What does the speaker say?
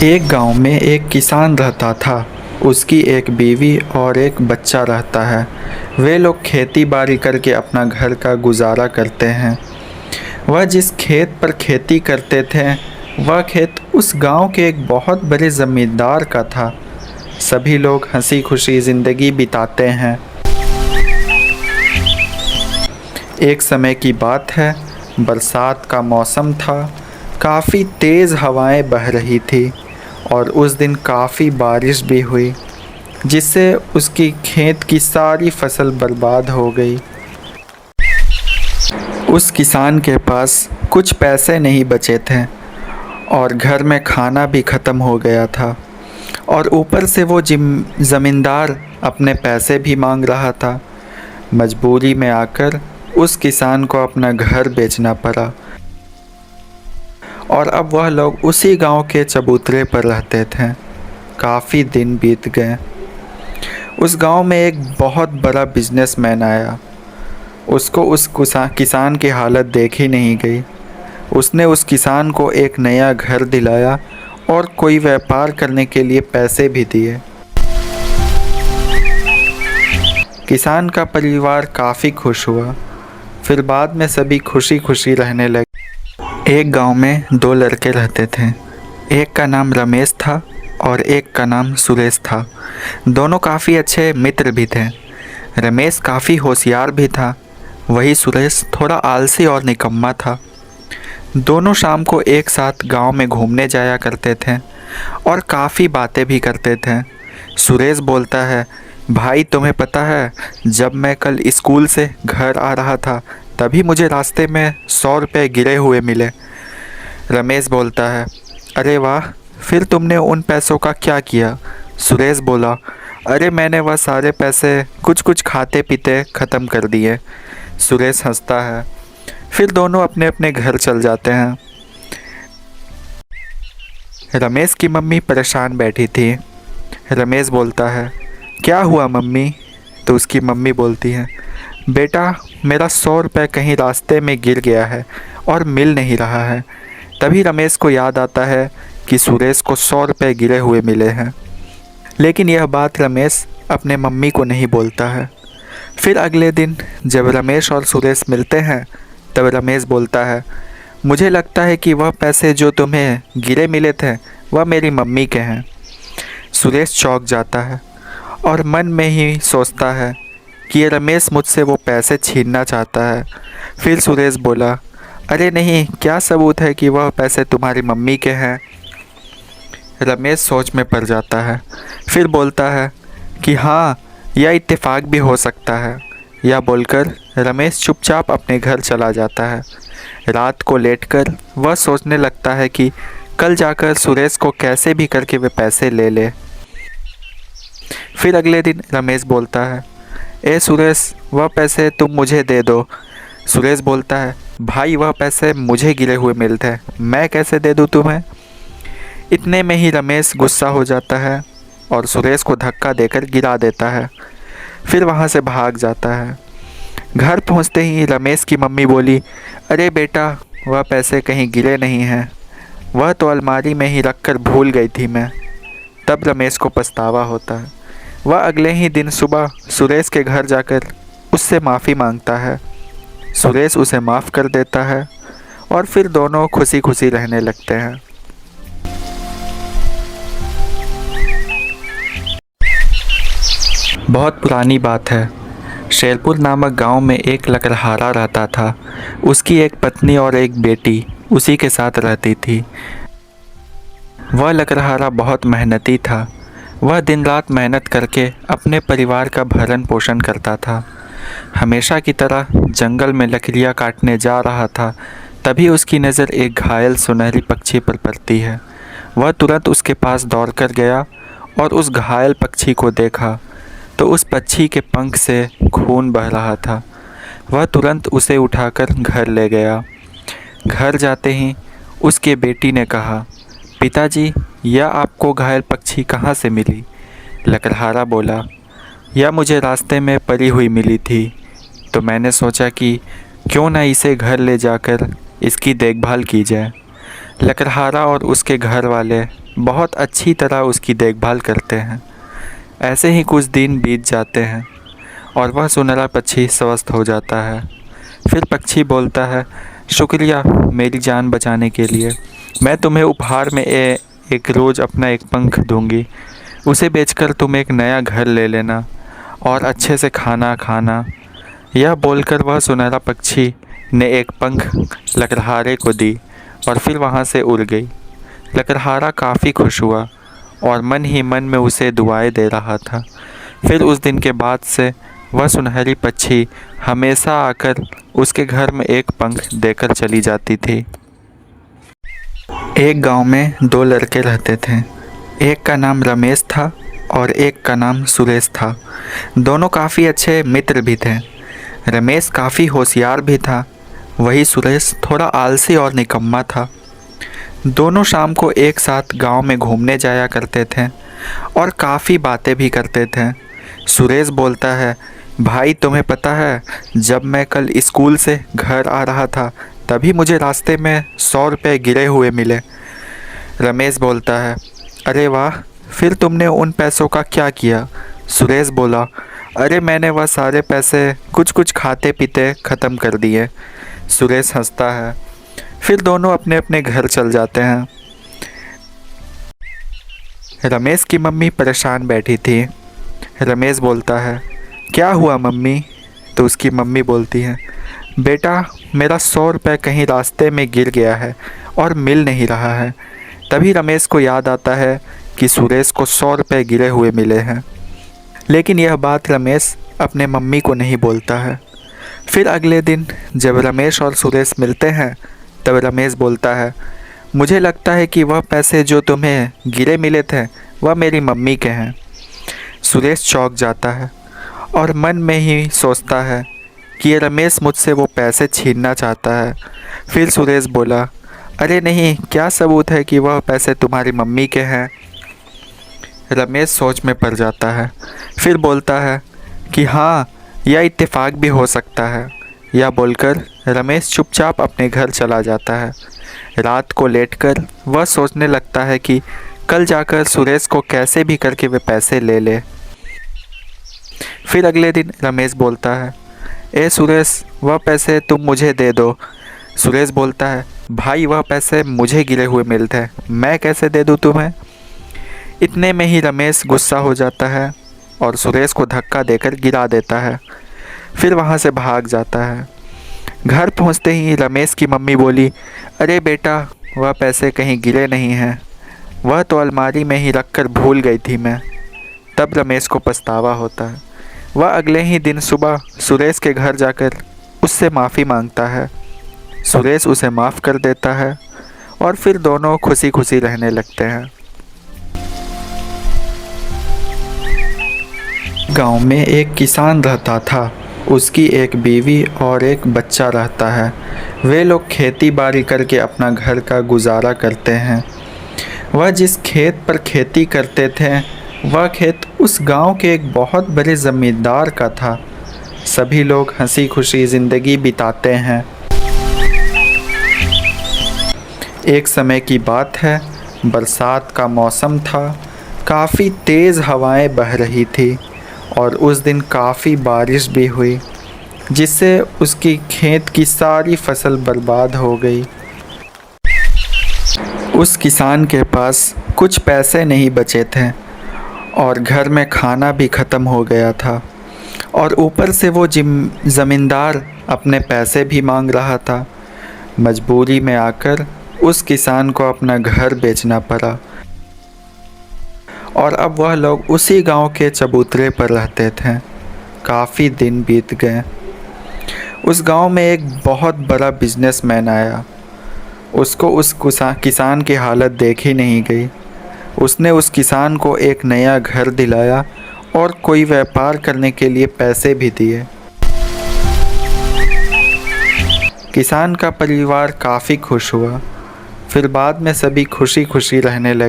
एक गांव में एक किसान रहता था। उसकी एक बीवी और एक बच्चा रहता है। वे लोग खेती बाड़ी करके अपना घर का गुजारा करते हैं। वह जिस खेत पर खेती करते थे वह खेत उस गांव के एक बहुत बड़े ज़मींदार का था। सभी लोग हंसी खुशी ज़िंदगी बिताते हैं। एक समय की बात है, बरसात का मौसम था। काफ़ी तेज़ हवाएं बह रही थी और उस दिन काफ़ी बारिश भी हुई, जिससे उसकी खेत की सारी फसल बर्बाद हो गई। उस किसान के पास कुछ पैसे नहीं बचे थे और घर में खाना भी ख़त्म हो गया था, और ऊपर से वो ज़मींदार अपने पैसे भी मांग रहा था। मजबूरी में आकर उस किसान को अपना घर बेचना पड़ा और अब वह लोग उसी गांव के चबूतरे पर रहते थे। काफ़ी दिन बीत गए। उस गांव में एक बहुत बड़ा बिजनेसमैन आया। उसको उस किसान की हालत देखी नहीं गई। उसने उस किसान को एक नया घर दिलाया और कोई व्यापार करने के लिए पैसे भी दिए। किसान का परिवार काफ़ी खुश हुआ। फिर बाद में सभी खुशी खुशी रहने लगे। एक गांव में दो लड़के रहते थे। एक का नाम रमेश था और एक का नाम सुरेश था। दोनों काफ़ी अच्छे मित्र भी थे। रमेश काफ़ी होशियार भी था, वही सुरेश थोड़ा आलसी और निकम्मा था। दोनों शाम को एक साथ गांव में घूमने जाया करते थे और काफ़ी बातें भी करते थे। सुरेश बोलता है, भाई तुम्हें पता है, जब मैं कल स्कूल से घर आ रहा था तभी मुझे रास्ते में 100 रुपये गिरे हुए मिले। रमेश बोलता है, अरे वाह, फिर तुमने उन पैसों का क्या किया? सुरेश बोला, अरे मैंने वह सारे पैसे कुछ कुछ खाते पीते ख़त्म कर दिए। सुरेश हंसता है। फिर दोनों अपने अपने घर चल जाते हैं। रमेश की मम्मी परेशान बैठी थी। रमेश बोलता है, क्या हुआ मम्मी? तो उसकी मम्मी बोलती है, बेटा मेरा 100 रुपये कहीं रास्ते में गिर गया है और मिल नहीं रहा है। तभी रमेश को याद आता है कि सुरेश को 100 रुपये गिरे हुए मिले हैं। लेकिन यह बात रमेश अपने मम्मी को नहीं बोलता है। फिर अगले दिन जब रमेश और सुरेश मिलते हैं तब रमेश बोलता है, मुझे लगता है कि वह पैसे जो तुम्हें गिरे मिले थे वह मेरी मम्मी के हैं। सुरेश चौंक जाता है और मन में ही सोचता है कि ये रमेश मुझसे वो पैसे छीनना चाहता है। फिर सुरेश बोला, अरे नहीं, क्या सबूत है कि वह पैसे तुम्हारी मम्मी के हैं? रमेश सोच में पड़ जाता है। फिर बोलता है कि हाँ, यह इत्तेफाक भी हो सकता है। यह बोलकर रमेश चुपचाप अपने घर चला जाता है। रात को लेटकर वह सोचने लगता है कि कल जाकर सुरेश को कैसे भी करके वे पैसे ले ले। फिर अगले दिन रमेश बोलता है, ए सुरेश, वह पैसे तुम मुझे दे दो। सुरेश बोलता है, भाई वह पैसे मुझे गिरे हुए मिलते हैं, मैं कैसे दे दूँ तुम्हें? इतने में ही रमेश गुस्सा हो जाता है और सुरेश को धक्का देकर गिरा देता है। फिर वहाँ से भाग जाता है। घर पहुँचते ही रमेश की मम्मी बोली, अरे बेटा, वह पैसे कहीं गिरे नहीं हैं, वह तो अलमारी में ही रख कर भूल गई थी मैं। तब रमेश को पछतावा होता है। वह अगले ही दिन सुबह सुरेश के घर जाकर उससे माफ़ी मांगता है। सुरेश उसे माफ़ कर देता है और फिर दोनों खुशी खुशी रहने लगते हैं। बहुत पुरानी बात है। शेरपुर नामक गांव में एक लकड़हारा रहता था। उसकी एक पत्नी और एक बेटी उसी के साथ रहती थी। वह लकड़हारा बहुत मेहनती था। वह दिन रात मेहनत करके अपने परिवार का भरण पोषण करता था। हमेशा की तरह जंगल में लकड़ियाँ काटने जा रहा था, तभी उसकी नज़र एक घायल सुनहरी पक्षी पर पड़ती है। वह तुरंत उसके पास दौड़कर गया और उस घायल पक्षी को देखा तो उस पक्षी के पंख से खून बह रहा था। वह तुरंत उसे उठाकर घर ले गया। घर जाते ही उसके बेटी ने कहा, पिताजी, यह आपको घायल पक्षी कहाँ से मिली? लकड़हारा बोला, यह मुझे रास्ते में पड़ी हुई मिली थी, तो मैंने सोचा कि क्यों न इसे घर ले जाकर इसकी देखभाल की जाए। लकड़हारा और उसके घर वाले बहुत अच्छी तरह उसकी देखभाल करते हैं। ऐसे ही कुछ दिन बीत जाते हैं और वह सुनहरा पक्षी स्वस्थ हो जाता है। फिर पक्षी बोलता है, शुक्रिया मेरी जान बचाने के लिए। मैं तुम्हें उपहार में एक रोज़ अपना एक पंख दूंगी। उसे बेचकर तुम एक नया घर ले लेना और अच्छे से खाना खाना। यह बोलकर वह सुनहरा पक्षी ने एक पंख लकड़हारे को दी और फिर वहाँ से उड़ गई। लकड़हारा काफ़ी खुश हुआ और मन ही मन में उसे दुआएं दे रहा था। फिर उस दिन के बाद से वह सुनहरी पक्षी हमेशा आकर उसके घर में एक पंख देकर चली जाती थी। एक गांव में दो लड़के रहते थे। एक का नाम रमेश था और एक का नाम सुरेश था। दोनों काफ़ी अच्छे मित्र भी थे। रमेश काफ़ी होशियार भी था, वही सुरेश थोड़ा आलसी और निकम्मा था। दोनों शाम को एक साथ गांव में घूमने जाया करते थे और काफ़ी बातें भी करते थे। सुरेश बोलता है, भाई तुम्हें पता है, जब मैं कल स्कूल से घर आ रहा था तभी मुझे रास्ते में 100 रुपये गिरे हुए मिले। रमेश बोलता है, अरे वाह, फिर तुमने उन पैसों का क्या किया? सुरेश बोला, अरे मैंने वह सारे पैसे कुछ कुछ खाते पीते ख़त्म कर दिए। सुरेश हंसता है। फिर दोनों अपने अपने घर चल जाते हैं। रमेश की मम्मी परेशान बैठी थी। रमेश बोलता है, क्या हुआ मम्मी? तो उसकी मम्मी बोलती है, बेटा मेरा 100 रुपये कहीं रास्ते में गिर गया है और मिल नहीं रहा है। तभी रमेश को याद आता है कि सुरेश को 100 रुपये गिरे हुए मिले हैं। लेकिन यह बात रमेश अपने मम्मी को नहीं बोलता है। फिर अगले दिन जब रमेश और सुरेश मिलते हैं तब रमेश बोलता है, मुझे लगता है कि वह पैसे जो तुम्हें गिरे मिले थे वह मेरी मम्मी के हैं। सुरेश चौंक जाता है और मन में ही सोचता है कि ये रमेश मुझसे वो पैसे छीनना चाहता है। फिर सुरेश बोला, अरे नहीं, क्या सबूत है कि वह पैसे तुम्हारी मम्मी के हैं? रमेश सोच में पड़ जाता है। फिर बोलता है कि हाँ, यह इत्तेफाक भी हो सकता है। यह बोलकर रमेश चुपचाप अपने घर चला जाता है। रात को लेटकर वह सोचने लगता है कि कल जाकर सुरेश को कैसे भी करके वे पैसे ले ले। फिर अगले दिन रमेश बोलता है, ए सुरेश, वह पैसे तुम मुझे दे दो। सुरेश बोलता है, भाई वह पैसे मुझे गिरे हुए मिलते हैं, मैं कैसे दे दूँ तुम्हें? इतने में ही रमेश गुस्सा हो जाता है और सुरेश को धक्का देकर गिरा देता है। फिर वहाँ से भाग जाता है। घर पहुँचते ही रमेश की मम्मी बोली, अरे बेटा, वह पैसे कहीं गिरे नहीं हैं, वह तो अलमारी में ही रख कर भूल गई थी मैं। तब रमेश को पछतावा होता है। वह अगले ही दिन सुबह सुरेश के घर जाकर उससे माफ़ी मांगता है। सुरेश उसे माफ़ कर देता है और फिर दोनों खुशी खुशी रहने लगते हैं। गांव में एक किसान रहता था। उसकी एक बीवी और एक बच्चा रहता है। वे लोग खेती बाड़ी करके अपना घर का गुजारा करते हैं। वह जिस खेत पर खेती करते थे वह खेत उस गांव के एक बहुत बड़े ज़मींदार का था। सभी लोग हंसी खुशी ज़िंदगी बिताते हैं। एक समय की बात है, बरसात का मौसम था। काफ़ी तेज़ हवाएं बह रही थी और उस दिन काफ़ी बारिश भी हुई, जिससे उसकी खेत की सारी फसल बर्बाद हो गई। उस किसान के पास कुछ पैसे नहीं बचे थे और घर में खाना भी ख़त्म हो गया था और ऊपर से वो ज़मींदार अपने पैसे भी मांग रहा था। मजबूरी में आकर उस किसान को अपना घर बेचना पड़ा और अब वह लोग उसी गांव के चबूतरे पर रहते थे। काफ़ी दिन बीत गए। उस गांव में एक बहुत बड़ा बिजनेसमैन आया। उसको उस किसान की हालत देखी नहीं गई। उसने उस किसान को एक नया घर दिलाया और कोई व्यापार करने के लिए पैसे भी दिए। किसान का परिवार काफ़ी खुश हुआ। फिर बाद में सभी खुशी खुशी रहने लगे।